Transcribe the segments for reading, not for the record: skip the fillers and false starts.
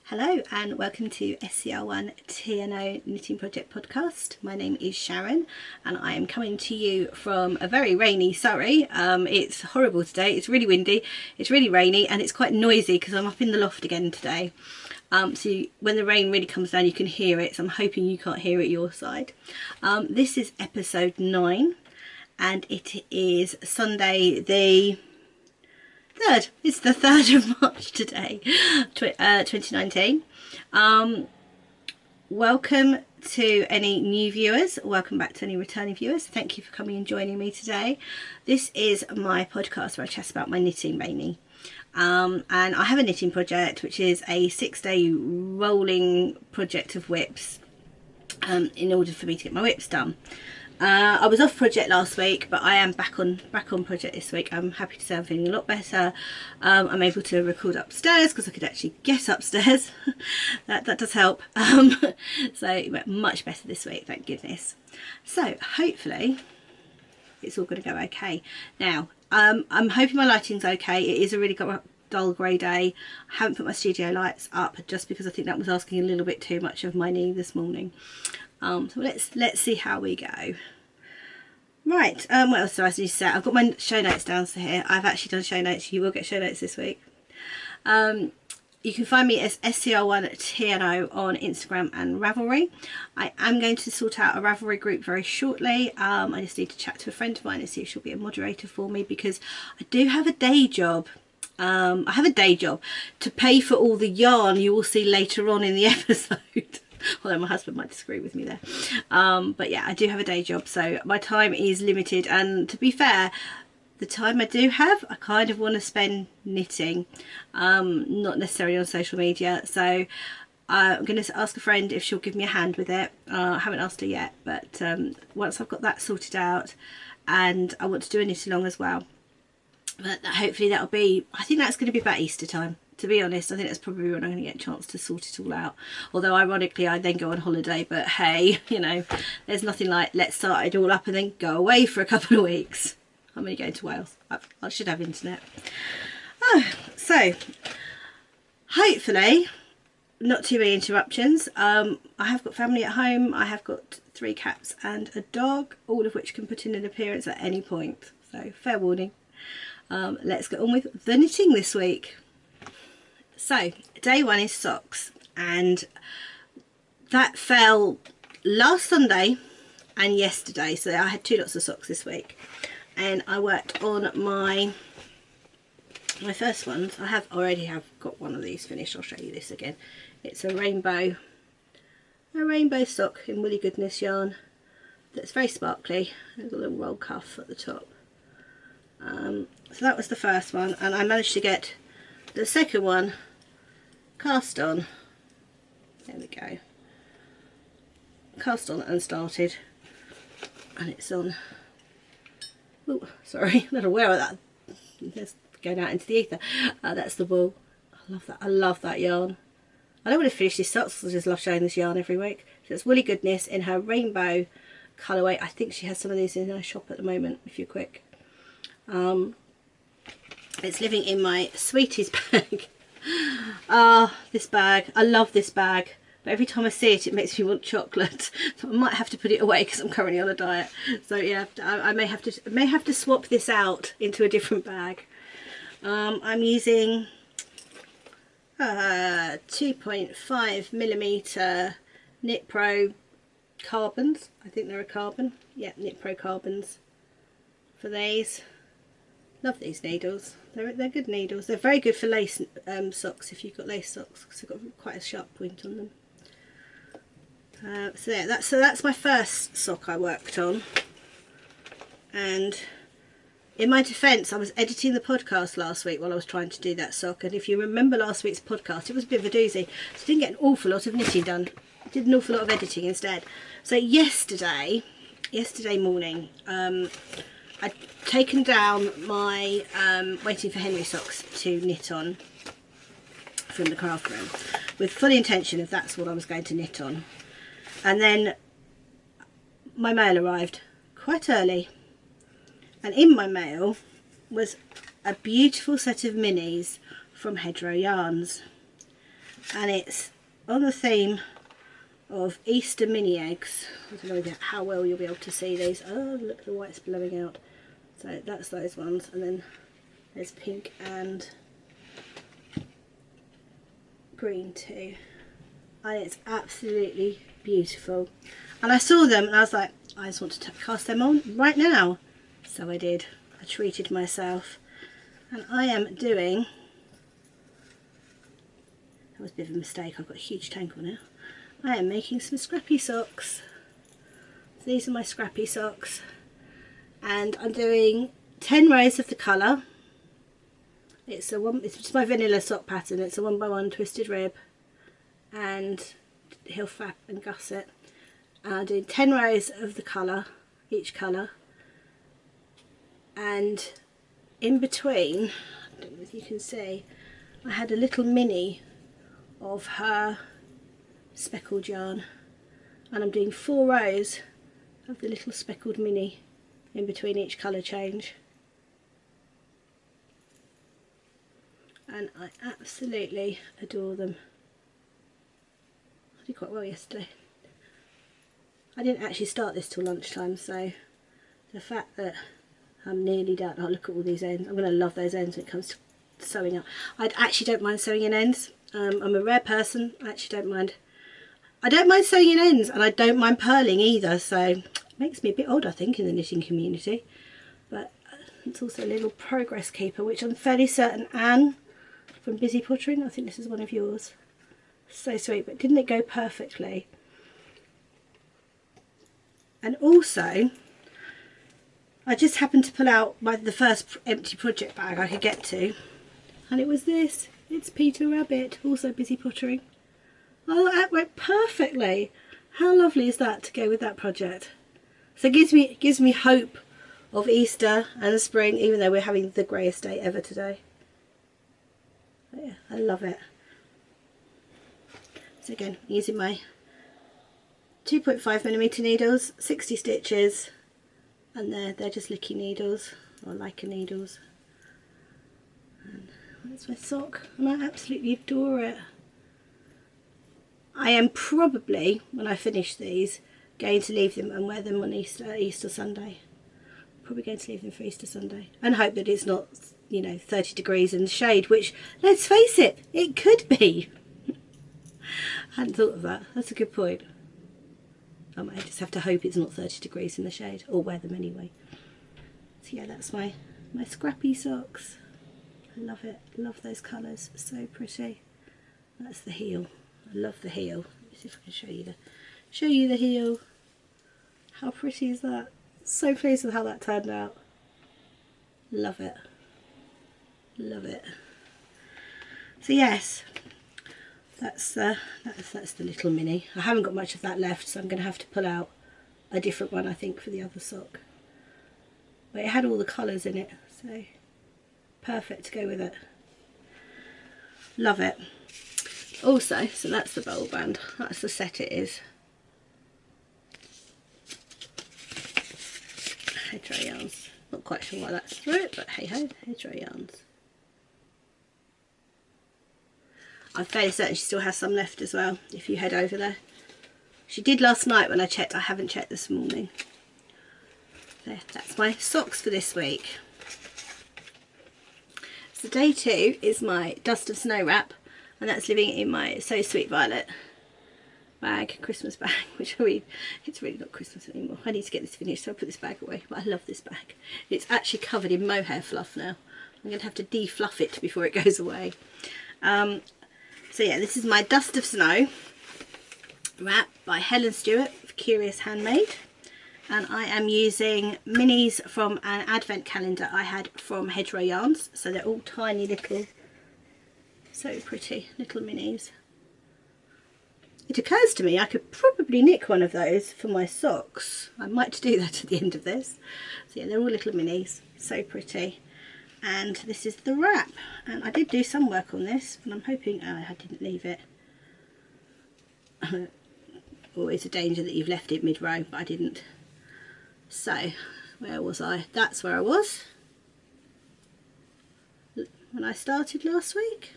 Hello and welcome to Scr1tno Knitting Project Podcast. My name is Sharon and I am coming to you from a very rainy Surrey. It's horrible today, it's really windy, it's really rainy and it's quite noisy because I'm up in the loft again today. So when the rain really comes down you can hear it, so I'm hoping you can't hear it your side. This is episode 9 and it is Sunday the 3rd. It's the 3rd of March today, 2019. Welcome to any new viewers, welcome back to any returning viewers. Thank you for coming and joining me today. This is my podcast where I chat about my knitting mainly. And I have a knitting project which is a 6-day rolling project of whips in order for me to get my whips done. I was off project last week, but I am back on project this week. I'm happy to say I'm feeling a lot better. I'm able to record upstairs because I could actually get upstairs. that does help. So it went much better this week, thank goodness. So hopefully it's all going to go okay. Now I'm hoping my lighting's okay. It is a really dull grey day. I haven't put my studio lights up just because I think that was asking a little bit too much of my knee this morning. So let's see how we go. Right, what else do I need to say? I've got my show notes down here. I've actually done show notes. You will get show notes this week. You can find me as Scr1tno on Instagram and Ravelry. I am going to sort out a Ravelry group very shortly. I just need to chat to a friend of mine and see if she'll be a moderator for me because I do have a day job. I have a day job to pay for all the yarn you will see later on in the episode. Although my husband might disagree with me there. But yeah, I do have a day job, so my time is limited. And to be fair, the time I do have, I kind of want to spend knitting, not necessarily on social media. So I'm going to ask a friend if she'll give me a hand with it. I haven't asked her yet, but once I've got that sorted out, and I want to do a knit along as well. But hopefully that'll be, I think that's going to be about Easter time. To be honest, I think that's probably when I'm going to get a chance to sort it all out. Although ironically I then go on holiday, but hey, you know, there's nothing like let's start it all up and then go away for a couple of weeks. I'm only going to Wales. I should have internet. So hopefully not too many interruptions. I have got family at home. I have got 3 cats and a dog, all of which can put in an appearance at any point. So fair warning. Let's get on with the knitting this week. So day 1 is socks, and that fell last Sunday and yesterday, so I had 2 lots of socks this week, and I worked on my first ones. I already have got one of these finished. I'll show you this again. It's a rainbow sock in Woolly Goodness yarn that's very sparkly. There's a little roll cuff at the top. So that was the first one, and I managed to get the second one cast on. There we go. Cast on and started, and it's on. Oh, sorry, not aware of that. It's going out into the ether. That's the wool. I love that. I love that yarn. I don't want to finish these socks. I just love showing this yarn every week. So it's Woolly Goodness in her rainbow colourway. I think she has some of these in her shop at the moment. If you're quick. It's living in my sweeties bag. This bag, I love this bag, but every time I see it, it makes me want chocolate. So I might have to put it away because I'm currently on a diet. So yeah, I may have to swap this out into a different bag. I'm using 2.5mm Knit Pro carbons. I think they're a carbon. Yeah, Knit Pro carbons for these. Love these needles. They're good needles. They're very good for lace socks if you've got lace socks because they've got quite a sharp point on them. So yeah, that's my first sock I worked on. And in my defence, I was editing the podcast last week while I was trying to do that sock, and if you remember last week's podcast, it was a bit of a doozy. So I didn't get an awful lot of knitting done. I did an awful lot of editing instead. So yesterday morning, I'd taken down my Waiting for Henry socks to knit on from the craft room. with full intention of that's what I was going to knit on. And then my mail arrived quite early, and in my mail was a beautiful set of minis from Hedgerow Yarns, and it's on the theme of Easter mini eggs. I don't know how well you'll be able to see these. Oh, look, the white's blowing out. So that's those ones, and then there's pink and green too, and it's absolutely beautiful. And I saw them and I was like, I just want to cast them on right now. So I did. I treated myself, and I am doing, that was a bit of a mistake, I've got a huge tangle now. I am making some Scrappy socks. So these are my Scrappy socks, and I'm doing 10 rows of the colour. It's just my vanilla sock pattern. It's a 1x1 twisted rib and heel flap and gusset. And I'm doing 10 rows of the colour, each colour, and in between, I don't know if you can see, I had a little mini of her speckled yarn, and I'm doing 4 rows of the little speckled mini in between each colour change. And I absolutely adore them. I did quite well yesterday. I didn't actually start this till lunchtime, so the fact that I'm nearly done. Oh, look at all these ends. I'm going to love those ends when it comes to sewing up. I actually don't mind sewing in ends. I'm a rare person. I actually don't mind. I don't mind sewing in ends, and I don't mind purling either, so it makes me a bit odd, I think, in the knitting community. But it's also a little progress keeper, which I'm fairly certain Anne from Busy Pottering, I think this is one of yours. So sweet, but didn't it go perfectly? And also, I just happened to pull out the first empty project bag I could get to, and it was this. It's Peter Rabbit, also Busy Pottering. Oh, that went perfectly. How lovely is that to go with that project? So it gives me hope of Easter and spring, even though we're having the greyest day ever today. But yeah, I love it. So again, using my 2.5mm needles, 60 stitches, and they're just licky needles, or Leica needles. And that's my sock, and I absolutely adore it. I am probably, when I finish these, going to leave them and wear them on Easter Sunday. Probably going to leave them for Easter Sunday, and hope that it's not, you know, 30 degrees in the shade, which, let's face it, it could be. I hadn't thought of that. That's a good point. I might just have to hope it's not 30 degrees in the shade, or wear them anyway. So yeah, that's my Scrappy socks. I love it. Love those colours. So pretty. That's the heel. I love the heel. Let me see if I can show you the heel. How pretty is that? So pleased with how that turned out. Love it. Love it. So yes, that's the little mini. I haven't got much of that left, so I'm going to have to pull out a different one, I think, for the other sock. But it had all the colours in it, so perfect to go with it. Love it. Also, so that's the bowl band. That's the set it is. Hedgerow Yarns. Not quite sure why that's through it, but hey ho, Hedgerow Yarns. I'm fairly certain she still has some left as well, if you head over there. She did last night when I checked. I haven't checked this morning. There, that's my socks for this week. So day 2 is my Dust of Snow wrap, and that's living in my So Sweet Violet bag, Christmas bag, which it's really not Christmas anymore. I need to get this finished, so I'll put this bag away, but I love this bag. It's actually covered in mohair fluff now. I'm going to have to de-fluff it before it goes away. So yeah, this is my Dust of Snow wrap by Helen Stewart of Curious Handmade, and I am using minis from an advent calendar I had from Hedgerow Yarns. So they're all tiny little, so pretty little minis. It occurs to me I could probably knit one of those for my socks. I might do that at the end of this. So yeah, they're all little minis, so pretty. And this is the wrap, and I did do some work on this, but I'm hoping, oh, I didn't leave it. always a danger that you've left it mid-row, but I didn't. So where was I? That's where I was when I started last week.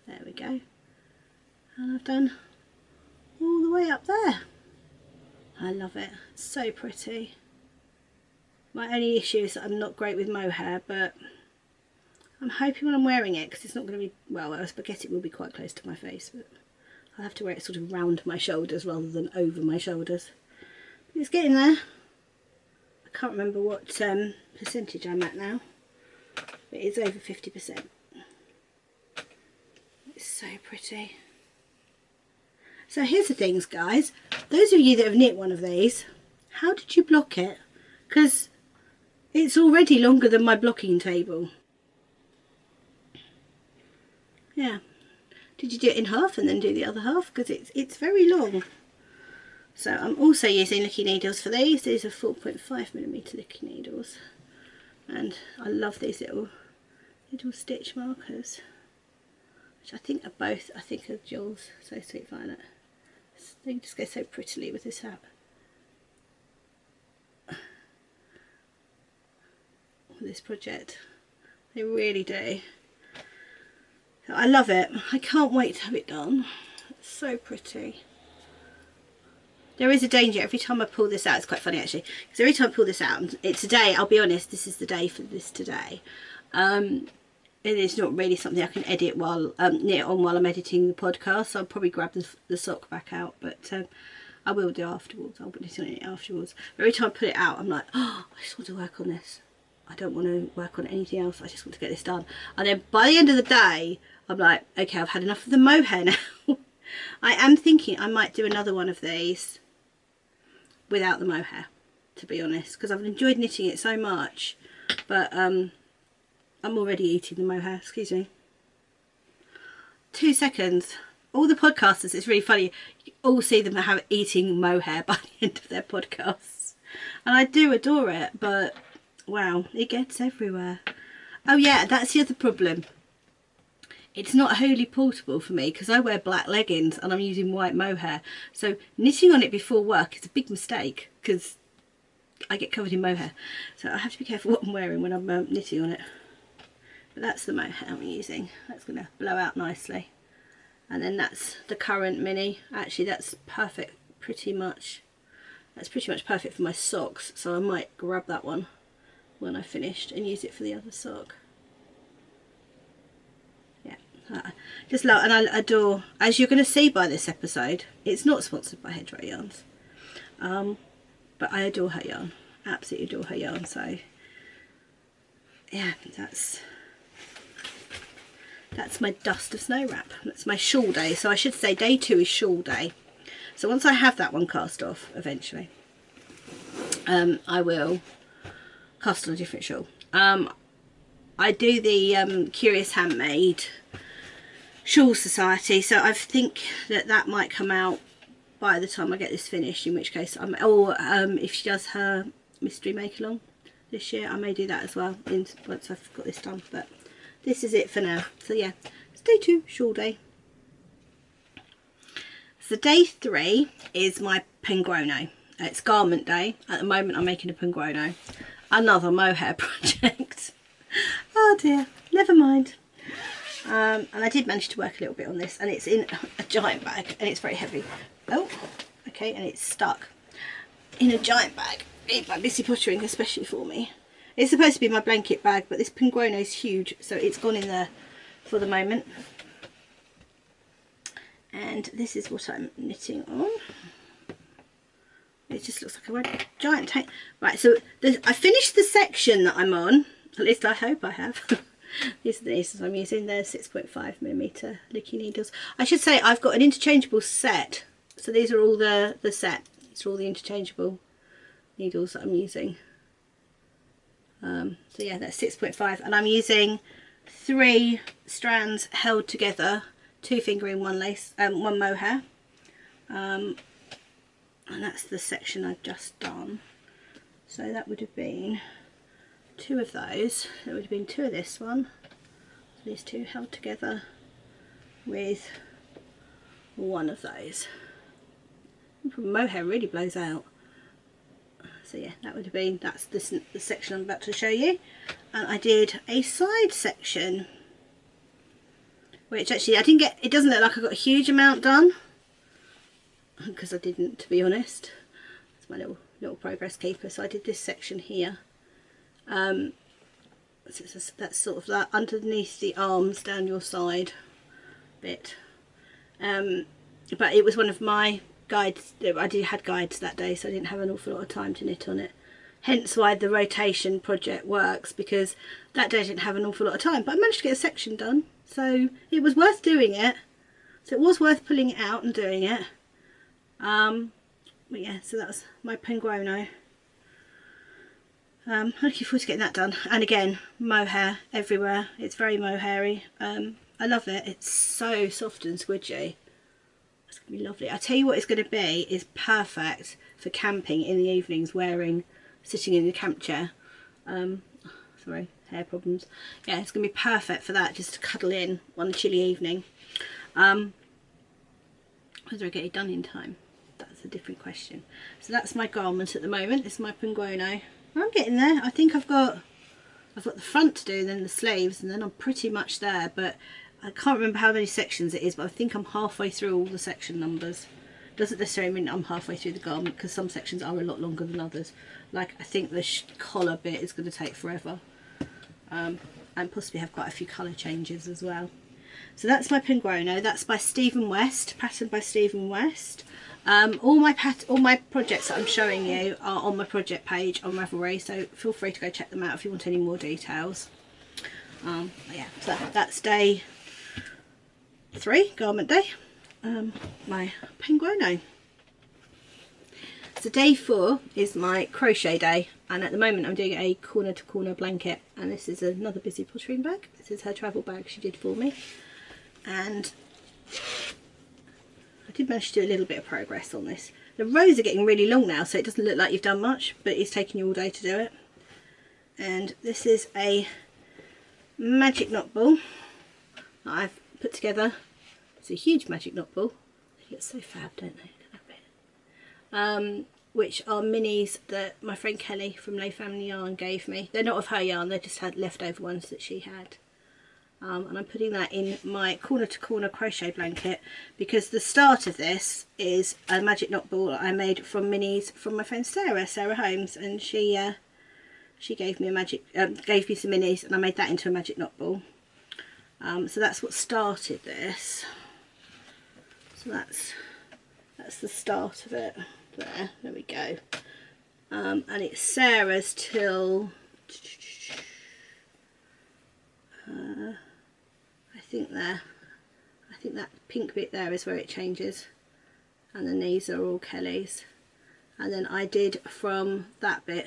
There we go. And I've done all the way up there. I love it. It's so pretty. My only issue is that I'm not great with mohair, but I'm hoping when I'm wearing it, because it's not going to be, well, I guess it will be quite close to my face, but I'll have to wear it sort of round my shoulders rather than over my shoulders. But it's getting there. I can't remember what percentage I'm at now, but it's over 50%. It's so pretty. So here's the things, guys. Those of you that have knit one of these, how did you block it? Because it's already longer than my blocking table. Yeah. Did you do it in half and then do the other half? Because it's very long. So I'm also using licky needles for these. These are 4.5mm licky needles. And I love these little stitch markers, which I think are both, I think are Jewel's So Sweet Violet. They just go so prettily with this hat. This project, they really do. I love it. I can't wait to have it done. It's so pretty. There is a danger every time I pull this out. It's quite funny actually, because every time I pull this out, it's today, I'll be honest, this is the day for this today. It is not really something I can edit while knit on while I'm editing the podcast, so I'll probably grab the sock back out, but I will do afterwards. I'll put this on it afterwards. But every time I put it out, I'm like, oh, I just want to work on this. I don't want to work on anything else. I just want to get this done. And then by the end of the day, I'm like, okay, I've had enough of the mohair now. I am thinking I might do another one of these without the mohair, to be honest, because I've enjoyed knitting it so much. But I'm already eating the mohair. Excuse me. 2 seconds. All the podcasters, it's really funny. You all see them eating mohair by the end of their podcasts, and I do adore it, but wow, it gets everywhere. Oh yeah, that's the other problem. It's not wholly portable for me because I wear black leggings and I'm using white mohair. So knitting on it before work is a big mistake because I get covered in mohair. So I have to be careful what I'm wearing when I'm knitting on it. But that's the mohair I'm using. That's going to blow out nicely. And then that's the current mini. Actually, that's perfect, pretty much. That's pretty much perfect for my socks. So I might grab that one when I finished and use it for the other sock. Just love, and I adore, as you're going to see by this episode, it's not sponsored by Hedgerow Yarns, but I adore her yarn, absolutely adore her yarn. So yeah, that's my dust of snow wrap. That's my shawl day. So I should say day 2 is shawl day. So once I have that one cast off eventually, I will cast on a different shawl. I do the Curious Handmade Shawl Society, so I think that might come out by the time I get this finished, in which case if she does her mystery make along this year, I may do that as well once I've got this done. But this is it for now. So yeah, it's day 2, shawl day. So day 3 is my penguono. It's garment day. At the moment I'm making a penguono, another mohair project. Oh dear, never mind. And I did manage to work a little bit on this, and it's in a giant bag and it's very heavy. Oh, okay, and it's stuck in a giant bag made by Missy Pottering especially for me. It's supposed to be my blanket bag, but this penguono is huge, so it's gone in there for the moment. And this is what I'm knitting on. It just looks like a giant tank. Right, so I finished the section that I'm on, at least I hope I have. These are the needles I'm using. They're 6.5mm licky needles. I should say I've got an interchangeable set. So these are all the set. These are all the interchangeable needles that I'm using. So yeah, that's 6.5, and I'm using 3 strands held together, 2 fingering, 1 lace, 1 mohair. And that's the section I've just done. So that would have been 2 of those. There would have been 2 of this one. These 2 held together with 1 of those. Mohair really blows out. So yeah, that would have been, that's the section I'm about to show you. And I did a side section, which actually I didn't get, it doesn't look like I got a huge amount done, because I didn't, to be honest. It's my little progress keeper. So I did this section here. So that's sort of that underneath the arms down your side bit. But it was one of my guides. I had guides that day, so I didn't have an awful lot of time to knit on it. Hence why the rotation project works, because that day I didn't have an awful lot of time, but I managed to get a section done, so it was worth doing it. So it was worth pulling it out and doing it. But yeah, so that was my Penguono. Looking forward to getting that done. And again, mohair everywhere. It's very mohairy. I love it. It's so soft and squidgy. It's going to be lovely. I tell you what it's going to be is perfect for camping in the evenings, sitting in the camp chair. Sorry, hair problems. Yeah, it's going to be perfect for that, just to cuddle in on a chilly evening. Whether I get it done in time, that's a different question. So that's my garment at the moment. It's my Penguono. I'm getting there. I think I've got the front to do, then the sleeves, and then I'm pretty much there. But I can't remember how many sections it is, but I think I'm halfway through all the section numbers. Doesn't necessarily mean I'm halfway through the garment, because some sections are a lot longer than others. Like, I think the collar bit is going to take forever, and possibly have quite a few colour changes as well. So that's my Penguono. That's by Stephen West, patterned by Stephen West. All my projects that I'm showing you are on my project page on Ravelry, so feel free to go check them out if you want any more details. Yeah, so that's day 3, garment day. My Penguono. So day 4 is my crochet day, and at the moment I'm doing a corner to corner blanket, and this is another Busy Pottering bag. This is her travel bag she did for me, and I did manage to do a little bit of progress on this. The rows are getting really long now, so it doesn't look like you've done much, but it's taking you all day to do it. And this is a magic knot ball that I've put together. It's a huge magic knot ball. They look so fab, don't they? Look at that bit. Which are minis that my friend Kelly from Lay Family Yarn gave me. They're not of her yarn, they just had leftover ones that she had. And I'm putting that in my corner to corner crochet blanket, because the start of this is a magic knot ball I made from minis from my friend Sarah Holmes, and she gave me gave me some minis, and I made that into a magic knot ball. So that's what started this. So that's the start of it. There we go. And it's Sarah's till I think that pink bit there is where it changes, and then these are all Kelly's, and then I did from that bit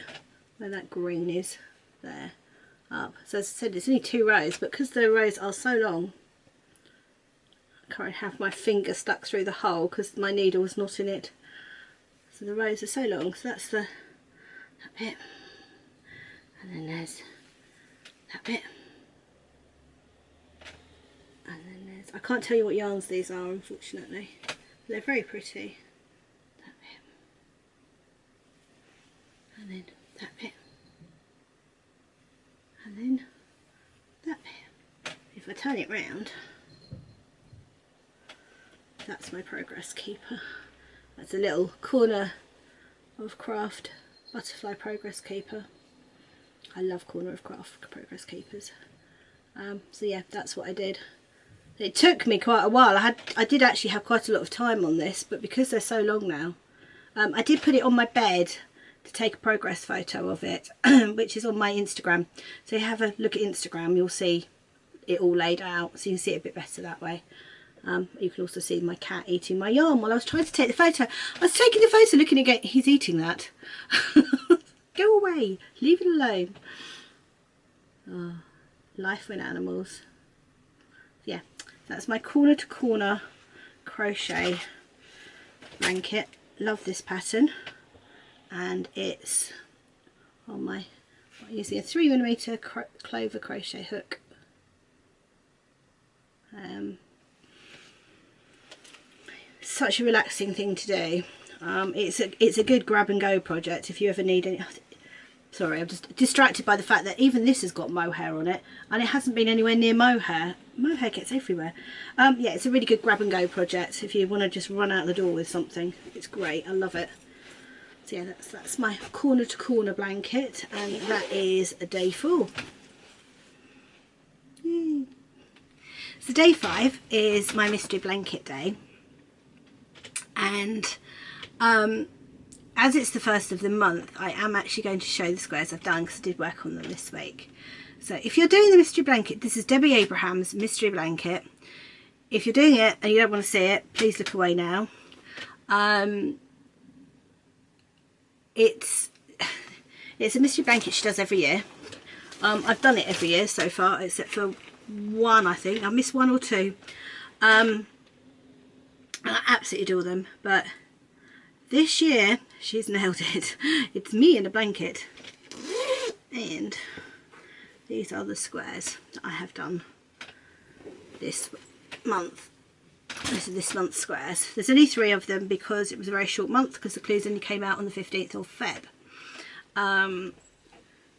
where that green is there up. So as I said, it's only 2 rows, but because the rows are so long, I can't have my finger stuck through the hole because my needle is not in it. So the rows are so long. So that's that bit, and then there's that bit. And then there's, I can't tell you what yarns these are, unfortunately. They're very pretty. That bit. And then that bit. And then that bit. If I turn it round, that's my progress keeper. That's a little corner of craft butterfly progress keeper. I love corner of craft progress keepers. So yeah, that's what I did. It took me quite a while. I did actually have quite a lot of time on this, but because they're so long now, I did put it on my bed to take a progress photo of it, which is on my Instagram. So you have a look at Instagram, you'll see it all laid out, so you can see it a bit better that way. You can also see my cat eating my yarn while I was trying to take the photo. I was taking the photo looking again, he's eating that. Go away, leave it alone. Oh, life with animals. Yeah, that's my corner to corner crochet blanket. Love this pattern, and it's on I'm using a 3mm clover crochet hook. Such a relaxing thing to do. It's a good grab and go project if you ever need any. Sorry, I'm just distracted by the fact that even this has got mohair on it, and it hasn't been anywhere near mohair. Mohair gets everywhere. Yeah, it's a really good grab and go project if you want to just run out the door with something. It's great. I love it. So yeah, that's my corner to corner blanket, and that is a day 4. Yay. So day 5 is my mystery blanket day, and as it's the first of the month, I am actually going to show the squares I've done because I did work on them this week. So if you're doing the mystery blanket, this is Debbie Abraham's mystery blanket. If you're doing it and you don't want to see it, please look away now. It's a mystery blanket she does every year. I've done it every year so far, except for one, I think. I missed 1 or 2. I absolutely adore them, but this year she's nailed it. It's me in a blanket, and these are the squares that I have done this month. This is this month's squares. There's only 3 of them because it was a very short month, because the clues only came out on the 15th of Feb.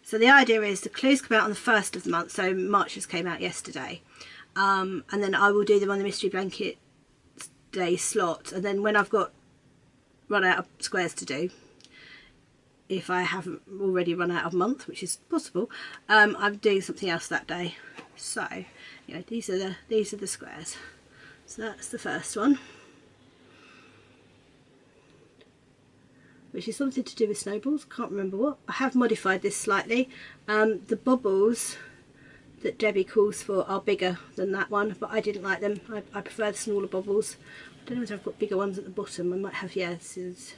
So the idea is the clues come out on the 1st of the month, so March's came out yesterday, and then I will do them on the mystery blanket day slot, and then when I've run out of squares to do, if I haven't already run out of month, which is possible, I'm doing something else that day. So you know, these are the squares. So that's the first one, which is something to do with snowballs. Can't remember what. I have modified this slightly. The bubbles that Debbie calls for are bigger than that one, but I didn't like them. I prefer the smaller bubbles. I don't know if I've got bigger ones at the bottom. I might have. Yeah, this is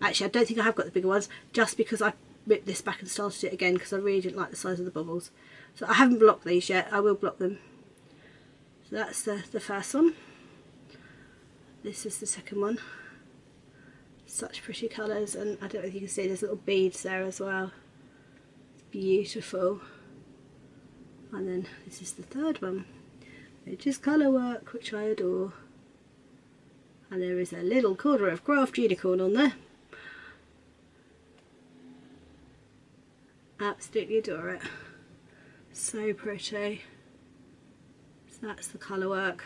actually, I don't think I have got the bigger ones, just because I ripped this back and started it again because I really didn't like the size of the bubbles. So I haven't blocked these yet. I will block them. So that's the first one. This is the second one. Such pretty colours, and I don't know if you can see there's little beads there as well. It's beautiful. And then this is the third one, which is colour work, which I adore. And there is a little corner of craft unicorn on there. Absolutely adore it. So pretty. So that's the colour work.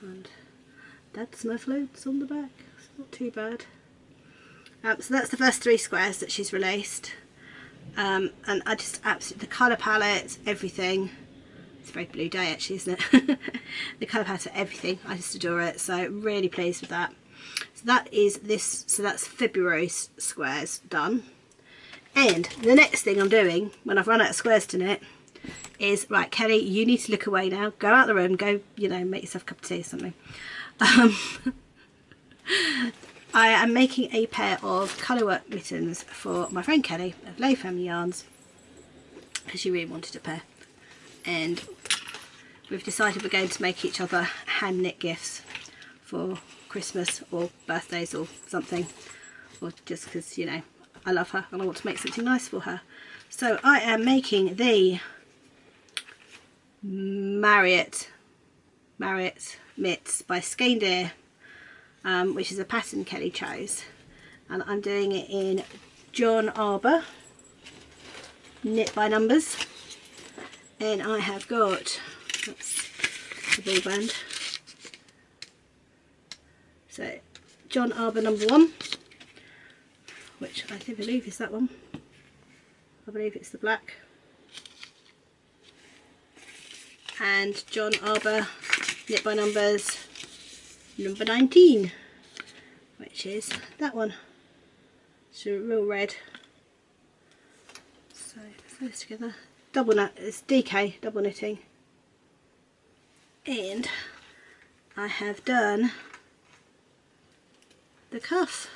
And that's my floats on the back. It's not too bad. So that's the first 3 squares that she's released. And I just absolutely, the colour palette, everything. It's a very blue day actually, isn't it? The colour palette, everything. I just adore it. So really pleased with that. So that is this. So that's February's squares done. And the next thing I'm doing when I've run out of squares to knit is, right, Kelly, you need to look away now. Go out the room. Go, you know, make yourself a cup of tea or something. I am making a pair of colourwork mittens for my friend Kelly of Lay Family Yarns, because she really wanted a pair, and we've decided we're going to make each other hand knit gifts for Christmas or birthdays or something, or just because, you know, I love her and I want to make something nice for her. So I am making the Marriott mitts by Skein, which is a pattern Kelly chose, and I'm doing it in John Arbor knit by numbers, and I have got, that's the ball band, so John Arbor number 1, which I believe is that one. I believe it's the black, and John Arbor knit by numbers number 19, which is that one. It's a real red. So put this together. Double knit, it's DK double knitting, and I have done the cuff.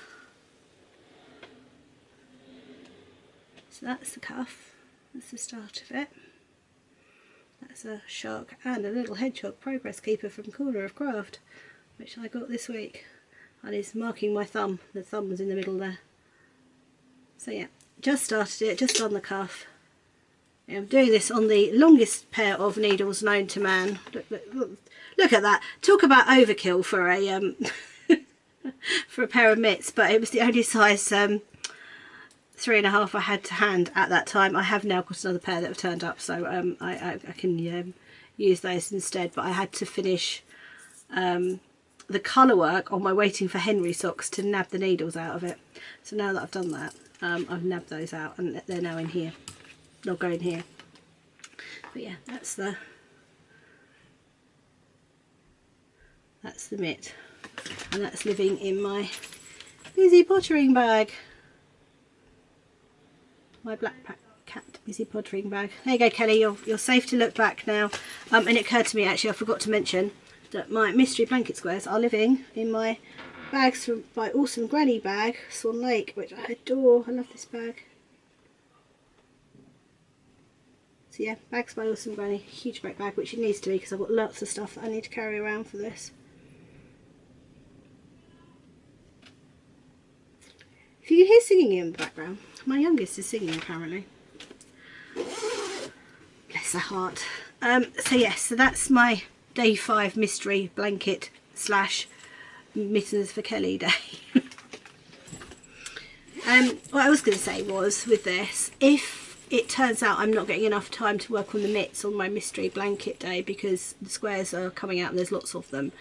So that's the cuff. That's the start of it. That's a shark and a little hedgehog progress keeper from Corner of Craft, which I got this week, and is marking my thumb. The thumb was in the middle there. So yeah, just started it, just done the cuff, I'm doing this on the longest pair of needles known to man. Look at that. Talk about overkill for a for a pair of mitts, but it was the only size 3.5 I had to hand at that time. I have now got another pair that have turned up, so I can use those instead, but I had to finish the colour work on my waiting for Henry socks to nab the needles out of it. So now that I've done that, I've nabbed those out and they're now in here. They'll go in here. But yeah, that's the mitt, and that's living in my busy pottering bag, my black cat busy pottering bag. There you go, Kelly, you're safe to look back now. And it occurred to me, actually, I forgot to mention that my mystery blanket squares are living in my bags from my awesome granny bag, Swan Lake, which I adore. I love this bag. So yeah, bags by awesome granny, huge great bag, which it needs to be because I've got lots of stuff that I need to carry around for this. If you can hear singing in the background, my youngest is singing apparently. Bless her heart. So yes, so that's my day 5 mystery blanket slash mittens for Kelly day. What I was going to say was, with this, if it turns out I'm not getting enough time to work on the mitts on my mystery blanket day because the squares are coming out and there's lots of them,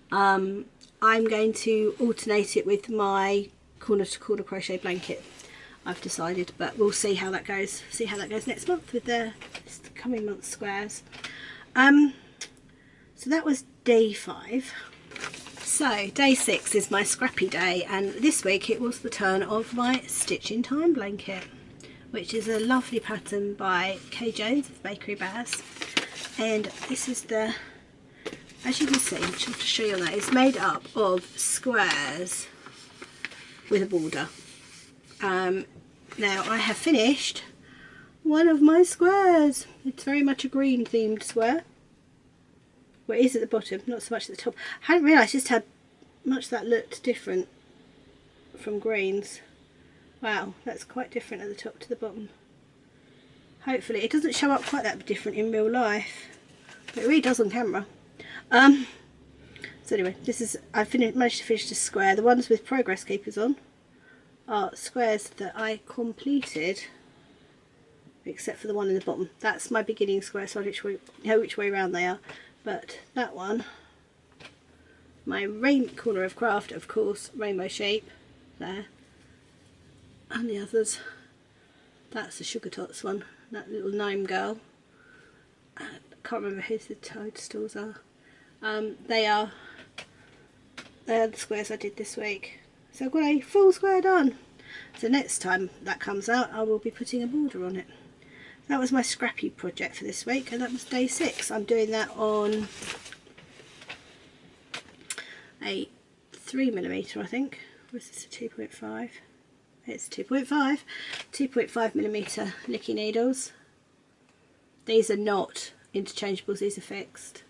I'm going to alternate it with my corner to corner crochet blanket, I've decided, but we'll see how that goes. See how that goes next month with the coming month squares. So that was day 5. So day 6 is my scrappy day, and this week it was the turn of my Stitch in Time blanket, which is a lovely pattern by Kay Jones of Bakery Baz. And this is the, as you can see, I'll have to show you on that, it's made up of squares with a border. Now I have finished one of my squares. It's very much a green themed square. Well, it is at the bottom, not so much at the top. I hadn't realised just how much that looked different from greens. Wow, that's quite different at the top to the bottom. Hopefully it doesn't show up quite that different in real life, but it really does on camera. So anyway, this is, I've managed to finish the square. The ones with progress keepers on are squares that I completed, except for the one in the bottom. That's my beginning square, so I know which way around they are. But that one, my corner of craft, of course, rainbow shape there, and the others, that's the Sugar Tots one, that little gnome girl. I can't remember who the toadstools are. They're the squares I did this week. So I've got a full square done. So next time that comes out, I will be putting a border on it. That was my Scrappy project for this week, and that was day 6. I'm doing that on a 3mm, I think. Or is this a 2.5? It's 2.5mm Licky needles. These are not interchangeables, these are fixed.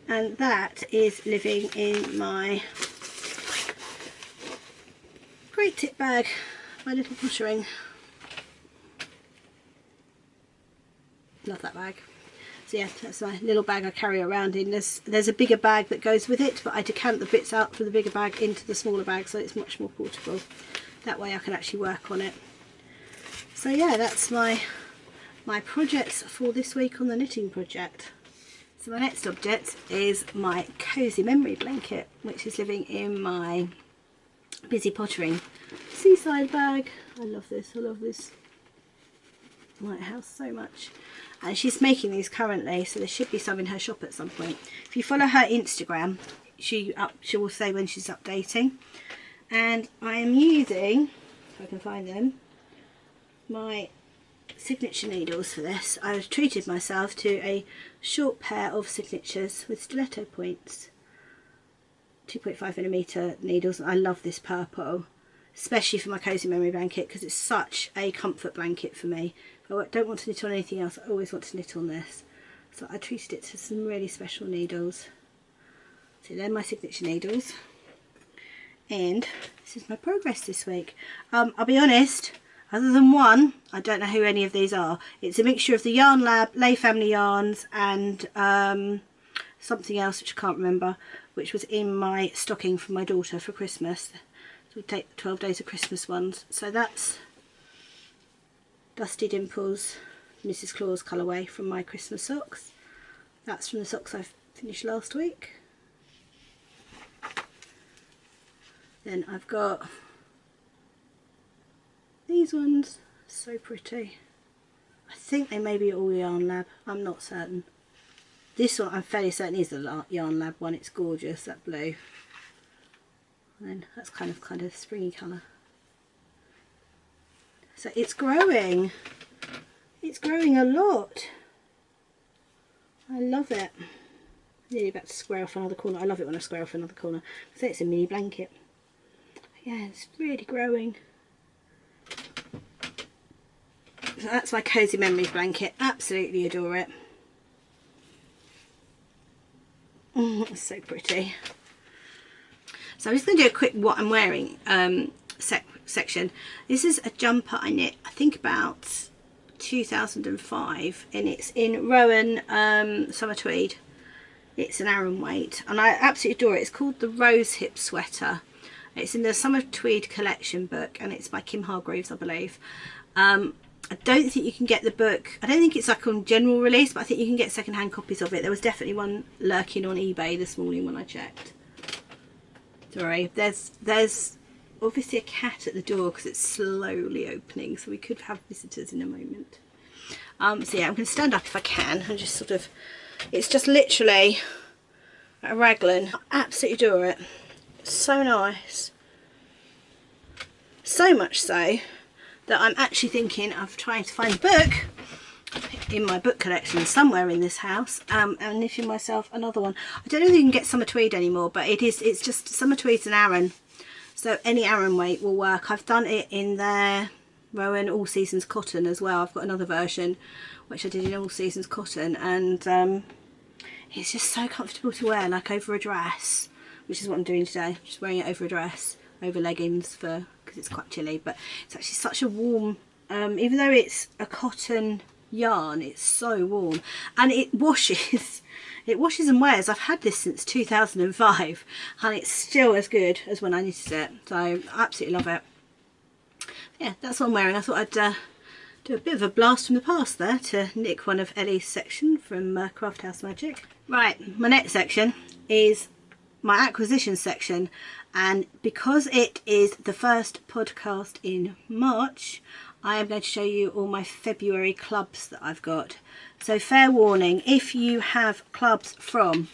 And that is living in my great tip bag, my little pottering. Love that bag. So yeah, that's my little bag I carry around in. There's a bigger bag that goes with it, but I decant the bits out from the bigger bag into the smaller bag, so it's much more portable. That way I can actually work on it. So yeah, that's my projects for this week on the knitting project. So my next object is my cozy memory blanket, which is living in my busy pottering seaside bag. I love this lighthouse so much. And she's making these currently, so there should be some in her shop at some point. If you follow her Instagram, she will say when she's updating. And I am using, if I can find them, my signature needles for this. I've treated myself to a short pair of signatures with stiletto points, 2.5mm needles. I love this purple, especially for my cozy memory blanket, because it's such a comfort blanket for me. If I don't want to knit on anything else, I always want to knit on this. So I treated it to some really special needles. So they're my signature needles. And this is my progress this week. I'll be honest, Other than one, I don't know who any of these are. It's a mixture of the Yarn Lab, Lay Family Yarns, and something else which I can't remember, which was in my stocking for my daughter for Christmas. So we take the 12 Days of Christmas ones. So that's Dusty Dimples Mrs. Claus colourway from my Christmas socks. That's from the socks I finished last week. Then I've got these ones, so pretty. I think they may be all Yarn Lab, I'm not certain. This one I'm fairly certain is the Yarn Lab one, it's gorgeous, that blue. And then that's kind of springy colour. So it's growing a lot. I love it. Nearly about to square off another corner. I love it when I square off another corner. So it's a mini blanket. Yeah, it's really growing. So that's my Cozy Memories blanket. Absolutely adore it. It's so pretty. So I'm just going to do a quick what I'm wearing section. This is a jumper I knit, I think about 2005, and it's in Rowan summer tweed. It's an Aran weight and I absolutely adore it. It's called the Rose Hip Sweater. It's in the Summer Tweed collection book and it's by Kim Hargreaves, I believe. I don't think you can get the book, I don't think it's like on general release, but I think you can get second-hand copies of it. There was definitely one lurking on eBay this morning when I checked. Sorry, there's obviously a cat at the door because it's slowly opening, so we could have visitors in a moment. So yeah, I'm going to stand up if I can and just sort of, it's just literally a raglan. I absolutely adore it. It's so nice. So much so that I'm actually thinking of trying to find a book in my book collection somewhere in this house and knitting myself another one. I don't know if you can get summer tweed anymore, but it's just summer tweed's an Aran, so any Aran weight will work. I've done it in their Rowan All Seasons Cotton as well. I've got another version which I did in All Seasons Cotton, and it's just so comfortable to wear, like over a dress, which is what I'm doing today. Just wearing it over a dress, over leggings because it's quite chilly, but it's actually such a warm, even though it's a cotton yarn, it's so warm, and it washes and wears. I've had this since 2005 and it's still as good as when I knitted it, so I absolutely love it. Yeah, that's what I'm wearing. I thought I'd do a bit of a blast from the past there to nick one of Ellie's section from Craft House Magic. Right, my next section is my acquisition section, and because it is the first podcast in March, I am going to show you all my February clubs that I've got. So fair warning, if you have clubs from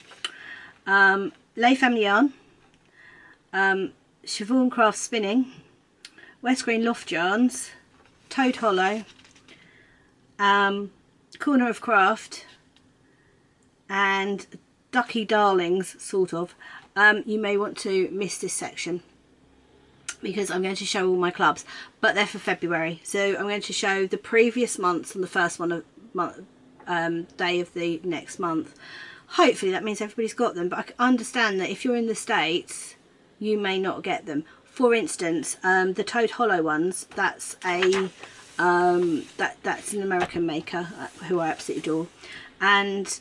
Lay Family Yarn, Siobhan Craft Spinning, West Green Loft Yarns, Toad Hollow, Corner of Craft, and Ducky Darlings, sort of, you may want to miss this section because I'm going to show all my clubs, but they're for February. So I'm going to show the previous months on the first one of day of the next month. Hopefully that means everybody's got them, but I understand that if you're in the States you may not get them. For instance, the Toad Hollow ones, that's a that's an American maker who I absolutely adore, and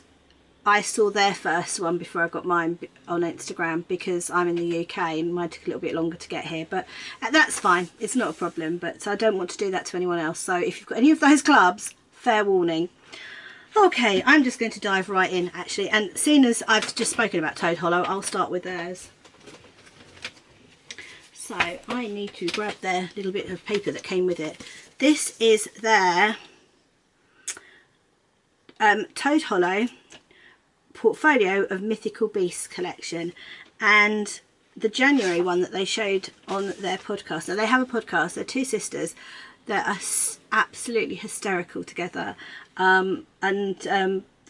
I saw their first one before I got mine on Instagram because I'm in the UK and mine took a little bit longer to get here, but that's fine, it's not a problem. But so I don't want to do that to anyone else, so if you've got any of those clubs, fair warning. Okay, I'm just going to dive right in actually, and seeing as I've just spoken about Toad Hollow, I'll start with theirs. So I need to grab their little bit of paper that came with it. This is their Toad Hollow Portfolio of Mythical Beasts collection, and the January one that they showed on their podcast. Now they have a podcast, they're two sisters that are absolutely hysterical together, and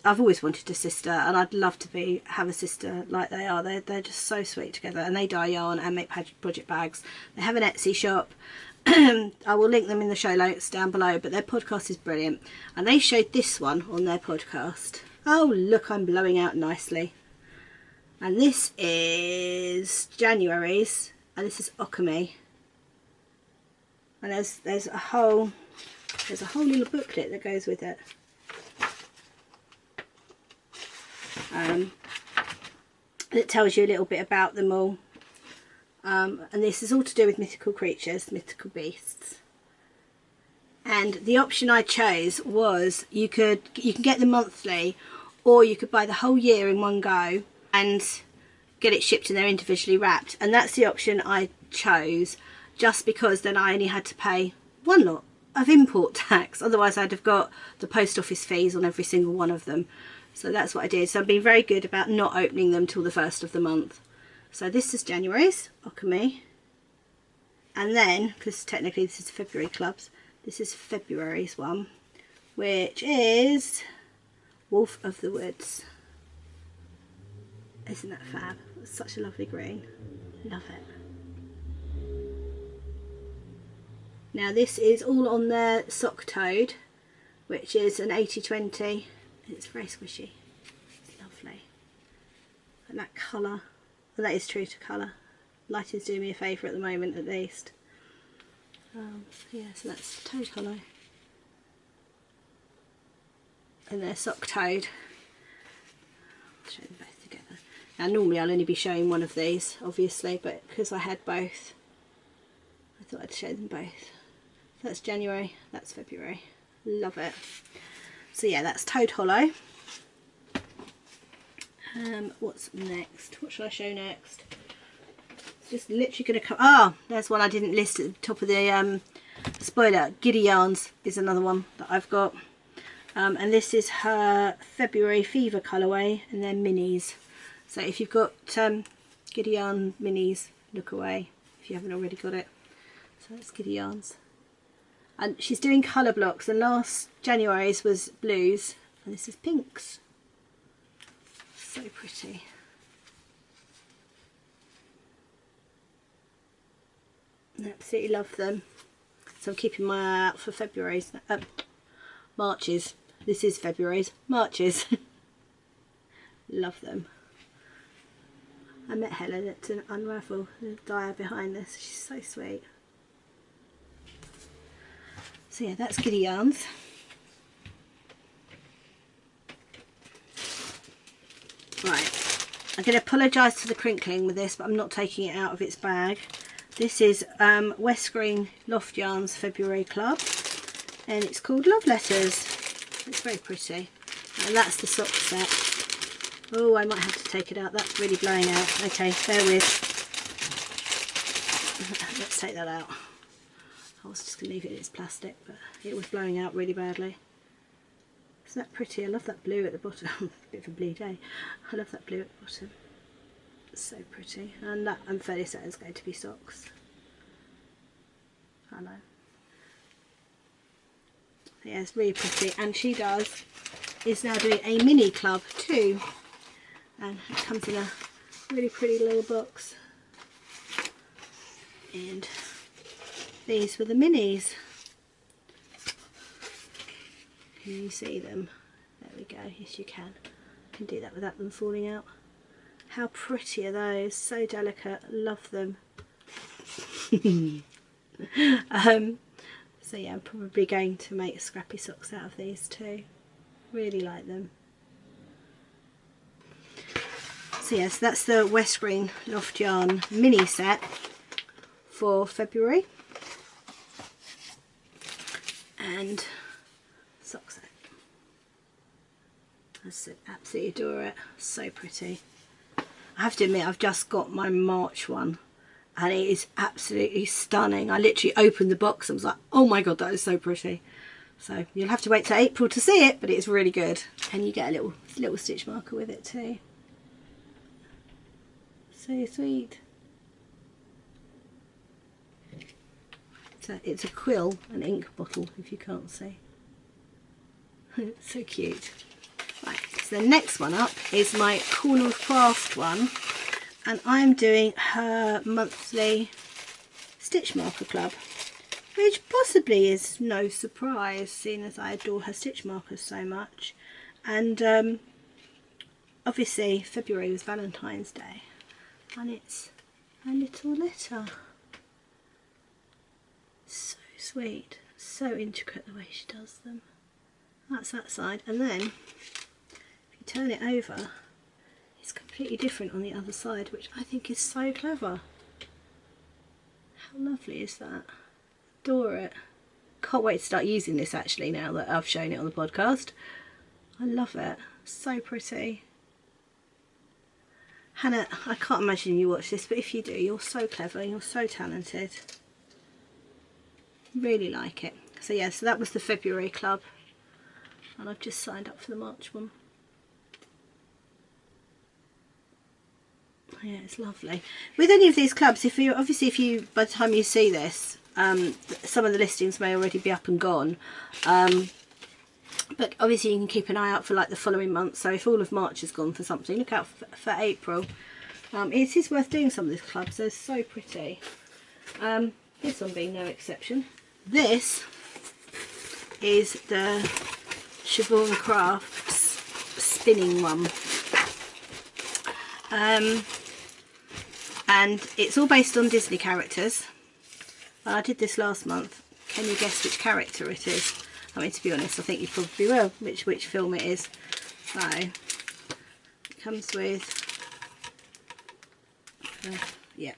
I've always wanted a sister, and I'd love to have a sister like they are. They're just so sweet together, and they dye yarn and make project bags. They have an Etsy shop. I will link them in the show notes down below, but their podcast is brilliant, and they showed this one on their podcast. Oh look, I'm blowing out nicely. And this is January's, and this is Okami. And there's a whole little booklet that goes with it. That tells you a little bit about them all. And this is all to do with mythical creatures, mythical beasts. And the option I chose was you can get them monthly, or you could buy the whole year in one go and get it shipped and they're individually wrapped. And that's the option I chose, just because then I only had to pay one lot of import tax. Otherwise I'd have got the post office fees on every single one of them. So that's what I did. So I've been very good about not opening them till the first of the month. So this is January's Okami, and then, because technically this is February clubs, this is February's one, which is Wolf of the Woods. Isn't that fab? It's such a lovely green. Love it. Now this is all on the sock toad, which is an 80/20. It's very squishy. It's lovely. And that colour, well, that is true to colour. Lighting's doing me a favour at the moment, at least. Yeah, so that's toad hollow. And they're sock toad. I'll show them both together. Now normally I'll only be showing one of these, obviously, but because I had both, I thought I'd show them both. So that's January, that's February. Love it. So yeah, that's toad hollow. What's next? What should I show next? It's just literally going to come. Ah, there's one I didn't list at the top of the spoiler. Giddy Yarns is another one that I've got. And this is her February Fever colourway, and they're minis. So if you've got Giddy Yarn minis, look away if you haven't already got it. So that's Giddy Yarns. And she's doing colour blocks, and last January's was blues, and this is pinks. So pretty. I absolutely love them. So I'm keeping my eye out for February's, March's. This is February's, March's. Love them. I met Helen at an Unravel, the dyer behind this. She's so sweet. So yeah, that's Giddy Yarns. Right, I'm going to apologise for the crinkling with this, but I'm not taking it out of its bag. This is West Green Loft Yarns February Club, and it's called Love Letters. It's very pretty, and that's the sock set. Oh, I might have to take it out. That's really blowing out. Okay, bear with. Let's take that out. I was just going to leave it in its plastic, but it was blowing out really badly. Isn't that pretty? I love that blue at the bottom. A bit of a blue day. I love that blue at the bottom. It's so pretty. And that, I'm fairly certain, is going to be socks. I know. Yeah, it's really pretty. And she is now doing a mini club too. And it comes in a really pretty little box. And these were the minis. Can you see them? There we go. Yes, you can. You can do that without them falling out. How pretty are those? So delicate. Love them. So yeah, I'm probably going to make scrappy socks out of these too. Really like them. So yes, that's the West Green Loft Yarn mini set for February. And sock set. I absolutely adore it. So pretty. I have to admit, I've just got my March one, and it is absolutely stunning. I literally opened the box and was like, oh my god, that is so pretty. So you'll have to wait till April to see it, but it's really good. And you get a little stitch marker with it too. So sweet. It's a quill, an ink bottle, if you can't see. It's so cute. Right, so the next one up is my Corner of Craft one, and I'm doing her monthly stitch marker club, which possibly is no surprise, seeing as I adore her stitch markers so much. And obviously February was Valentine's Day, and it's a little letter. So sweet. So intricate the way she does them. That's that side, and then if you turn it over, it's completely different on the other side, which I think is so clever. How lovely is that? Adore it. Can't wait to start using this actually now that I've shown it on the podcast. I love it. So pretty. Hannah, I can't imagine you watch this, but if you do, you're so clever, you're so talented. Really like it. So yeah, so that was the February club, and I've just signed up for the March one. Yeah, it's lovely. With any of these clubs, if you by the time you see this, some of the listings may already be up and gone, but obviously you can keep an eye out for like the following month. So if all of March is gone for something, look out for April. It is worth doing some of these clubs. They're so pretty. This one being no exception. This is the Siobhan Crafts spinning one. And it's all based on Disney characters. I did this last month. Can you guess which character it is? I mean, to be honest, I think you probably will, which film it is. So, it comes with, yeah,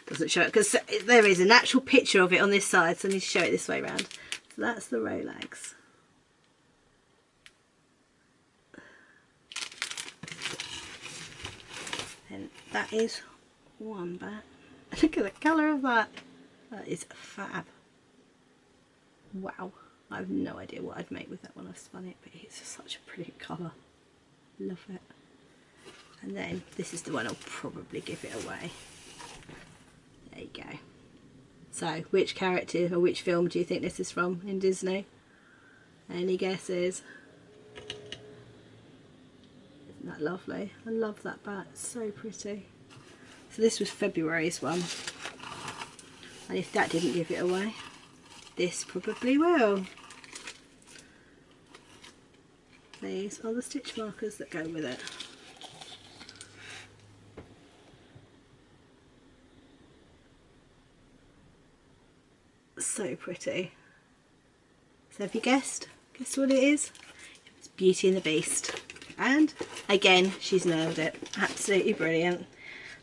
doesn't show it, because there is an actual picture of it on this side, so I need to show it this way around. So that's the Rolex. And that is one back. Look at the colour of that. That is fab. Wow. I have no idea what I'd make with that when I've spun it, but it's such a pretty colour. Love it. And then this is the one I'll probably give it away. There you go. So, which character or which film do you think this is from in Disney? Any guesses? Isn't that lovely? I love that bat. It's so pretty. So this was February's one. And if that didn't give it away, this probably will. These are the stitch markers that go with it. So pretty. So have you guessed? Guess what it is? It's Beauty and the Beast. And again, she's nailed it. Absolutely brilliant.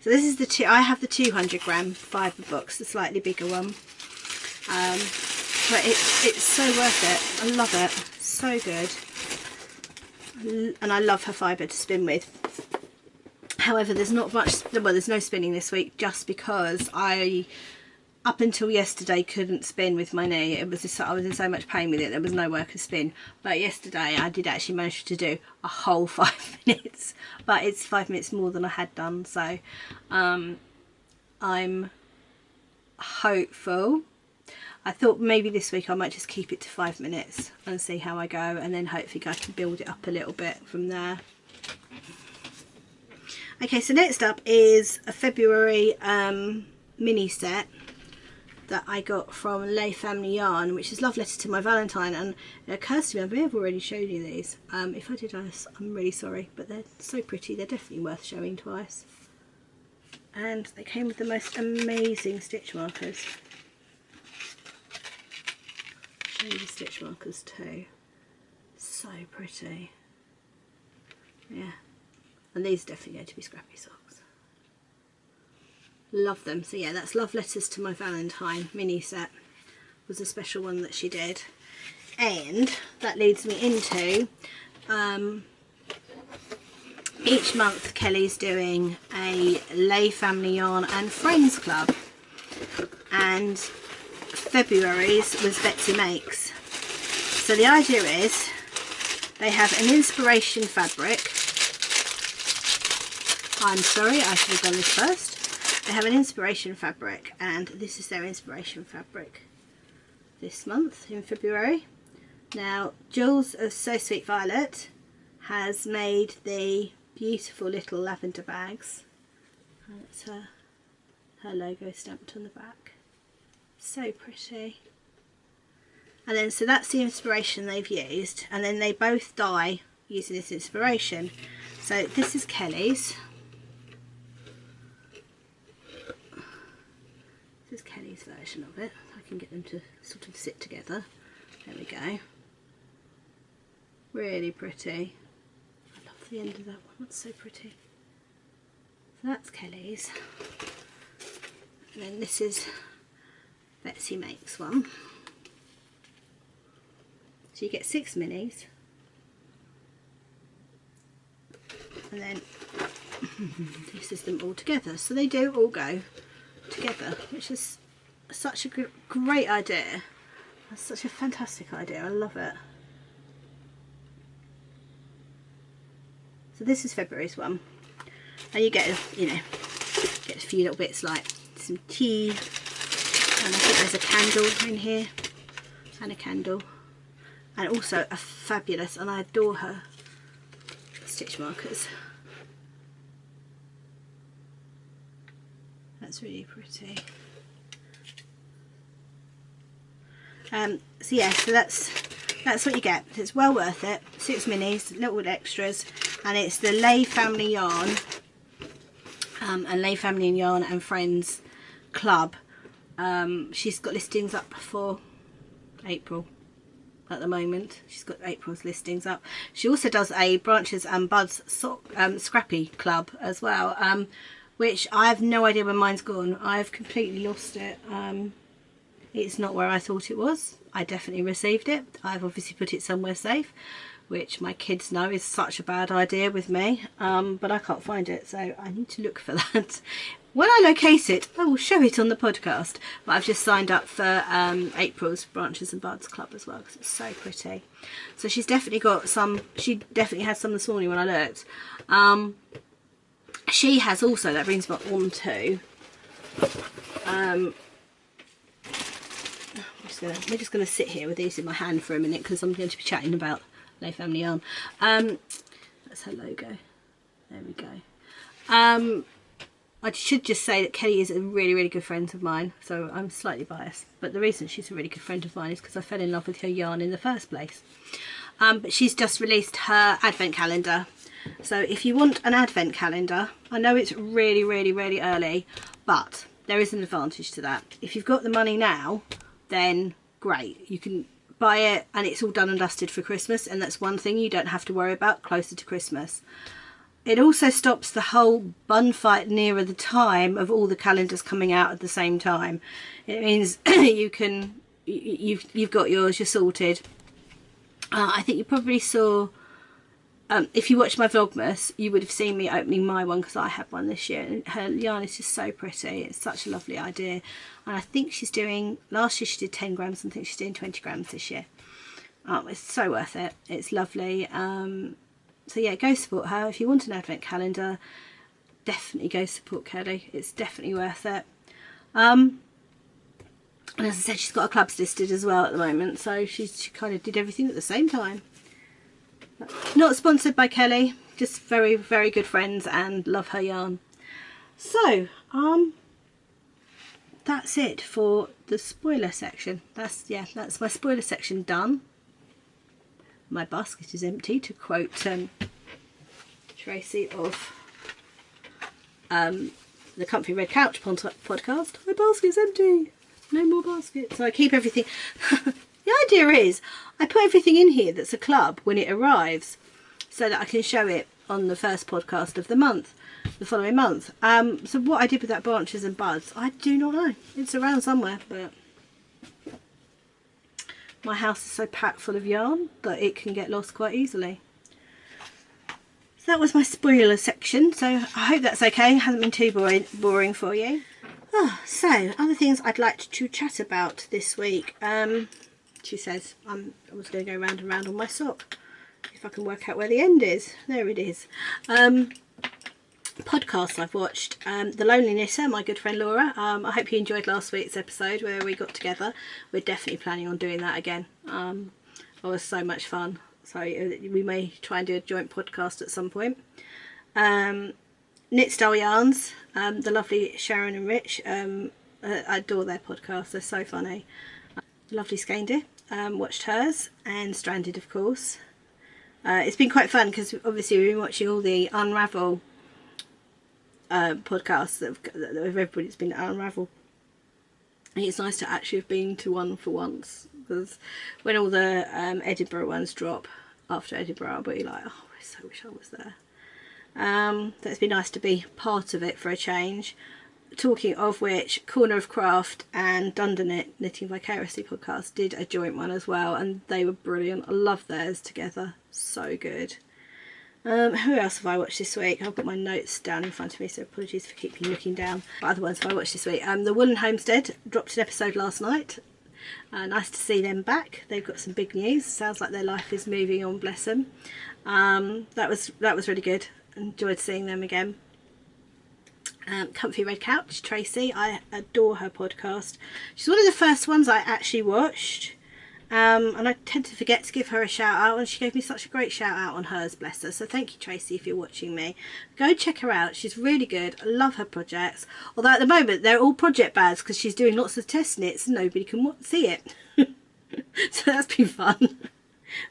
So this is the two. I have the 200g fibre box, the slightly bigger one. But it's so worth it. I love it. So good. And I love her fibre to spin with. However, there's not much, well, there's no spinning this week, just because I, up until yesterday, couldn't spin with my knee. It was just, I was in so much pain with it, there was no way I could spin. But yesterday I did actually manage to do a whole 5 minutes, but it's 5 minutes more than I had done. So I'm hopeful. I thought maybe this week I might just keep it to 5 minutes and see how I go, and then hopefully I can build it up a little bit from there. Okay, so next up is a February mini set that I got from Lay Family Yarn, which is Love Letter to My Valentine, and it occurs to me I may have already shown you these. If I did, I'm really sorry, but they're so pretty, they're definitely worth showing twice. And they came with the most amazing stitch markers. I'll show you the stitch markers too. So pretty. Yeah. And these are definitely going to be Scrappy socks. Love them. So yeah, that's Love Letters to My Valentine mini set. Was a special one that she did. And that leads me into each month Kelly's doing a Lay Family Yarn and Friends Club. And February's was Betsy Makes. So the idea is they have an inspiration fabric. I'm sorry, I should have done this first. They have an inspiration fabric, and this is their inspiration fabric this month in February. Now, Jules of So Sweet Violet has made the beautiful little lavender bags. And it's her logo stamped on the back. So pretty. And then, so that's the inspiration they've used, and then they both dye using this inspiration. So this is Kelly's. This is Kelly's version of it. I can get them to sort of sit together. There we go. Really pretty. I love the end of that one. That's so pretty. So that's Kelly's. And then this is Betsy Makes one. So you get 6 minis. And then this is them all together. So they do all go together, which is such a great idea. That's such a fantastic idea. I love it. So this is February's one. And you get, you know, get a few little bits like some tea, and I think there's a candle in here, and a candle, and also a fabulous, and I adore her, stitch markers. That's really pretty. So yeah, so that's what you get. It's well worth it. 6 minis, little extras, and it's the Lay Family Yarn and Lay Family and Yarn and Friends Club. She's got listings up for April at the moment. She's got April's listings up. She also does a Branches and Buds Scrappy Club as well, which I have no idea where mine's gone. I've completely lost it. It's not where I thought it was. I definitely received it. I've obviously put it somewhere safe, which my kids know is such a bad idea with me, but I can't find it, so I need to look for that. When I locate it, I will show it on the podcast. But I've just signed up for April's Branches and Buds Club as well, because it's so pretty. So she's definitely got some. She definitely had some this morning when I looked. She has also, that brings me on to, we're just going to sit here with these in my hand for a minute, because I'm going to be chatting about Lay Family Yarn. That's her logo. There we go. I should just say that Kelly is a really, really good friend of mine, so I'm slightly biased. But the reason she's a really good friend of mine is because I fell in love with her yarn in the first place. But she's just released her advent calendar. So if you want an advent calendar, I know it's really, really, really early, but there is an advantage to that. If you've got the money now, then great. You can buy it and it's all done and dusted for Christmas, and that's one thing you don't have to worry about closer to Christmas. It also stops the whole bun fight nearer the time of all the calendars coming out at the same time. It means you've got yours, you're sorted. I think you probably saw, if you watched my Vlogmas, you would have seen me opening my one, because I had one this year, and her yarn is just so pretty. It's such a lovely idea, and I think she's doing, last year she did 10 grams, and I think she's doing 20 grams this year. It's so worth it. It's lovely. So yeah, go support her. If you want an advent calendar, definitely go support Kelly. It's definitely worth it. And as I said, she's got her clubs listed as well at the moment, so she kind of did everything at the same time. Not sponsored by Kelly, just very, very good friends and love her yarn. So that's it for the spoiler section. That's my spoiler section done. My basket is empty, to quote Tracy of the Comfy Red Couch podcast. My basket's empty, no more baskets. So I keep everything. The idea is I put everything in here that's a club when it arrives, so that I can show it on the first podcast of the month, the following month. So what I did with that Branches and Buds, I do not know. It's around somewhere, but my house is so packed full of yarn that it can get lost quite easily. So that was my spoiler section, so I hope that's okay. It hasn't been too boring for you. So other things I'd like to chat about this week. She says I was going to go round and round on my sock, if I can work out where the end is. There it is. Podcasts I've watched. The Lonely Knitter, my good friend Laura. I hope you enjoyed last week's episode where we got together. We're definitely planning on doing that again. It was so much fun. So we may try and do a joint podcast at some point. Knit Style Yarns, the lovely Sharon and Rich. I adore their podcast. They're so funny. Lovely Skein dear. Watched hers, and Stranded, of course. It's been quite fun because obviously we've been watching all the Unravel podcasts that everybody's been Unravel And it's nice to actually have been to one for once, because when all the Edinburgh ones drop after Edinburgh, I'll be like, oh, I so wish I was there. So it's been nice to be part of it for a change. Talking of which, Corner of Craft and Dunderknit Knitting Vicariously podcast did a joint one as well, and they were brilliant. I love theirs together, so good. Who else have I watched this week? I've got my notes down in front of me, so apologies for keeping looking down. But other ones have I watched this week. The Woolen Homestead dropped an episode last night. Nice to see them back. They've got some big news. Sounds like their life is moving on, bless them. That was really good. Enjoyed seeing them again. Comfy Red Couch, Tracy. I adore her podcast. She's one of the first ones I actually watched. And I tend to forget to give her a shout out, and she gave me such a great shout out on hers, bless her. So thank you, Tracy, if you're watching me. Go check her out. She's really good. I love her projects. Although at the moment they're all project bags because she's doing lots of test knits and nobody can see it. So that's been fun.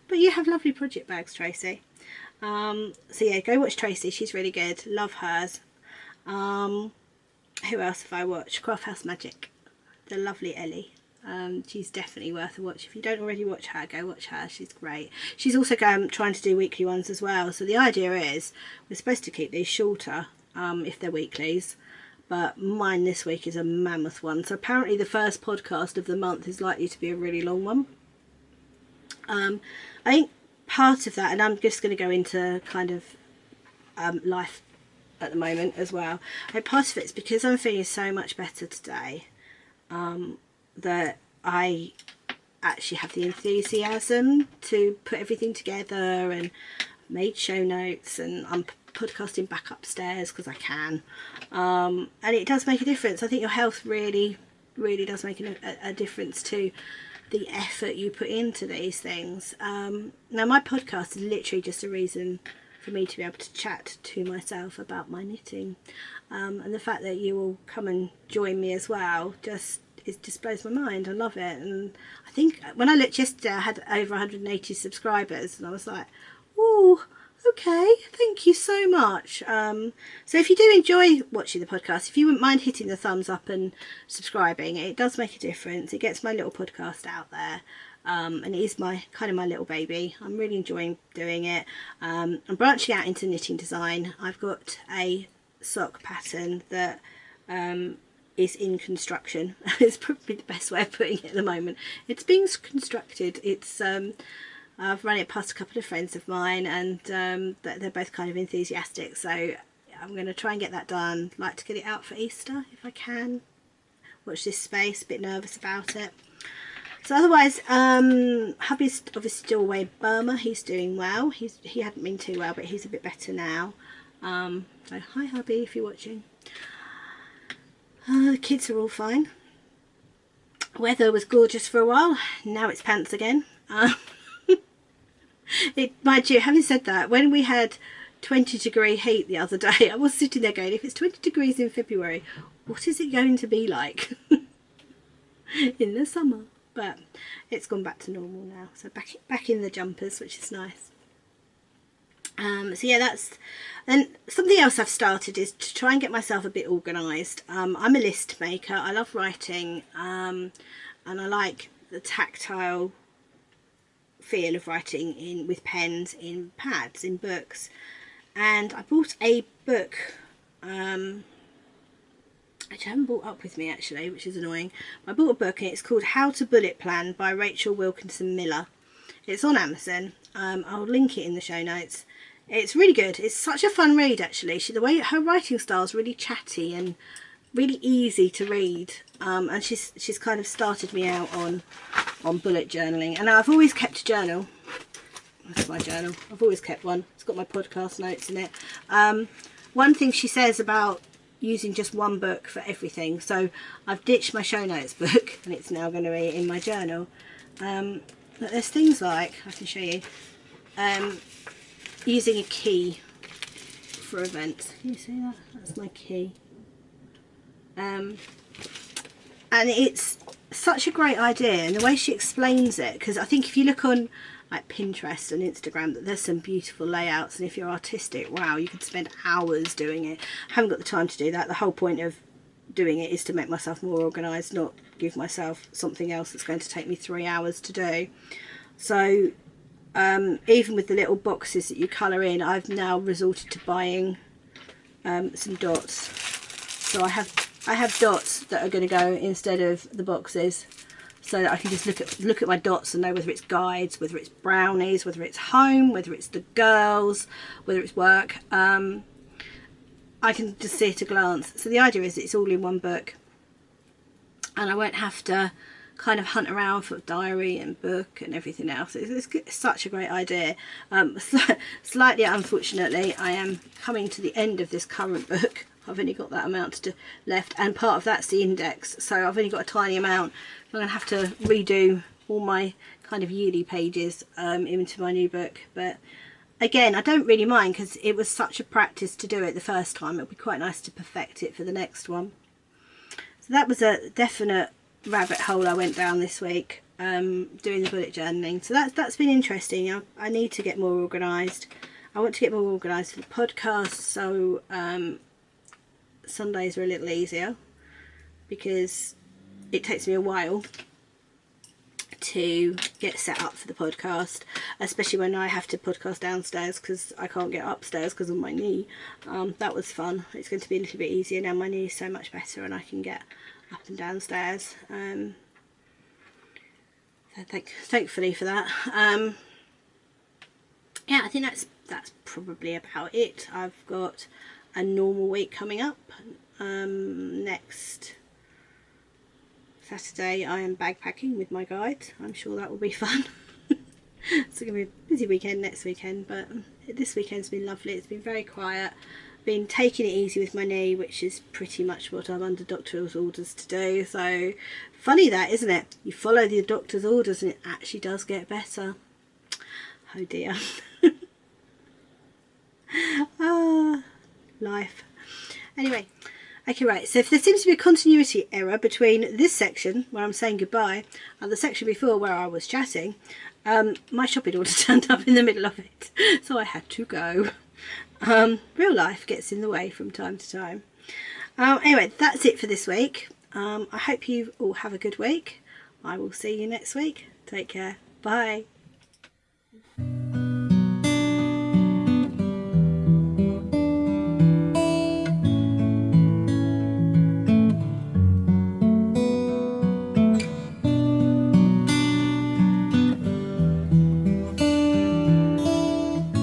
But you have lovely project bags, Tracy. So yeah, go watch Tracy. She's really good. Love hers. Who else have I watched? Craft House Magic. The lovely Ellie. She's definitely worth a watch. If you don't already watch her, go watch her. She's great. She's also trying to do weekly ones as well. So the idea is we're supposed to keep these shorter if they're weeklies, but mine this week is a mammoth one. So apparently the first podcast of the month is likely to be a really long one. I think part of that, and I'm just going to go into kind of life at the moment as well. I think part of it's because I'm feeling so much better today. That I actually have the enthusiasm to put everything together, and made show notes, and I'm podcasting back upstairs because I can, and it does make a difference. I think your health really does make a difference to the effort you put into these things. Now my podcast is literally just a reason for me to be able to chat to myself about my knitting, and the fact that you will come and join me as well it just blows my mind. I love it. And I think when I looked yesterday I had over 180 subscribers, and I was like, oh, okay, thank you so much. So if you do enjoy watching the podcast, if you wouldn't mind hitting the thumbs up and subscribing, it does make a difference. It gets my little podcast out there, and it is my little baby. I'm really enjoying doing it. I'm branching out into knitting design. I've got a sock pattern that is in construction. It's probably the best way of putting it at the moment. It's being constructed. It's I've run it past a couple of friends of mine, and they're both kind of enthusiastic, so I'm going to try and get that done. Like to get it out for Easter if I can. Watch this space, a bit nervous about it. So otherwise, hubby's obviously still away in Burma. He's doing well. He hadn't been too well, but he's a bit better now. So hi hubby if you're watching. The kids are all fine. Weather was gorgeous for a while. Now it's pants again. Mind you, having said that, when we had 20-degree heat the other day, I was sitting there going, if it's 20 degrees in February, what is it going to be like in the summer? But it's gone back to normal now. So back in the jumpers, which is nice. So yeah, and something else I've started is to try and get myself a bit organised. I'm a list maker. I love writing, and I like the tactile feel of writing with pens, in pads, in books. And I bought a book, which I haven't brought up with me actually, which is annoying. I bought a book, and it's called How to Bullet Plan by Rachel Wilkinson Miller. It's on Amazon. I'll link it in the show notes. It's really good. It's such a fun read actually. The way her writing style is really chatty and really easy to read, and she's kind of started me out on bullet journaling. And I've always kept a journal. That's my journal. I've always kept one. It's got my podcast notes in it. One thing she says about using just one book for everything, so I've ditched my show notes book and it's now going to be in my journal. But there's things like, I can show you, using a key for events. Can you see that? That's my key. And it's such a great idea, and the way she explains it, because I think if you look on like Pinterest and Instagram, that there's some beautiful layouts, and if you're artistic, wow, you could spend hours doing it. I haven't got the time to do that. The whole point of doing it is to make myself more organised, not give myself something else that's going to take me 3 hours to do. So even with the little boxes that you colour in, I've now resorted to buying some dots. So I have dots that are going to go instead of the boxes, so that I can just look at my dots and know whether it's guides, whether it's brownies, whether it's home, whether it's the girls, whether it's work. I can just see at a glance. So the idea is it's all in one book, and I won't have to kind of hunt around for diary and book and everything else. It's such a great idea. Slightly unfortunately, I am coming to the end of this current book. I've only got that amount left, and part of that's the index, so I've only got a tiny amount. I'm going to have to redo all my kind of yearly pages into my new book, but again, I don't really mind because it was such a practice to do it the first time. It'll be quite nice to perfect it for the next one. So that was a definite rabbit hole I went down this week, doing the bullet journaling. So that's been interesting. I need to get more organised. I want to get more organised for the podcast, so Sundays are a little easier because it takes me a while to get set up for the podcast, especially when I have to podcast downstairs because I can't get upstairs because of my knee. That was fun. It's going to be a little bit easier now. My knee is so much better and I can get up and downstairs. So thankfully for that. Yeah, I think that's probably about it. I've got a normal week coming up. Next Saturday I am bagpacking with my guide. I'm sure that will be fun. It's going to be a busy weekend next weekend, but this weekend's been lovely. It's been very quiet. Been taking it easy with my knee, which is pretty much what I'm under doctor's orders to do. So funny that, isn't it? You follow the doctor's orders and it actually does get better. Oh dear. Life. Anyway, okay, right, so if there seems to be a continuity error between this section where I'm saying goodbye and the section before where I was chatting, my shopping order turned up in the middle of it, so I had to go. Real life gets in the way from time to time. Anyway, that's it for this week. I hope you all have a good week. I will see you next week. Take care. Bye.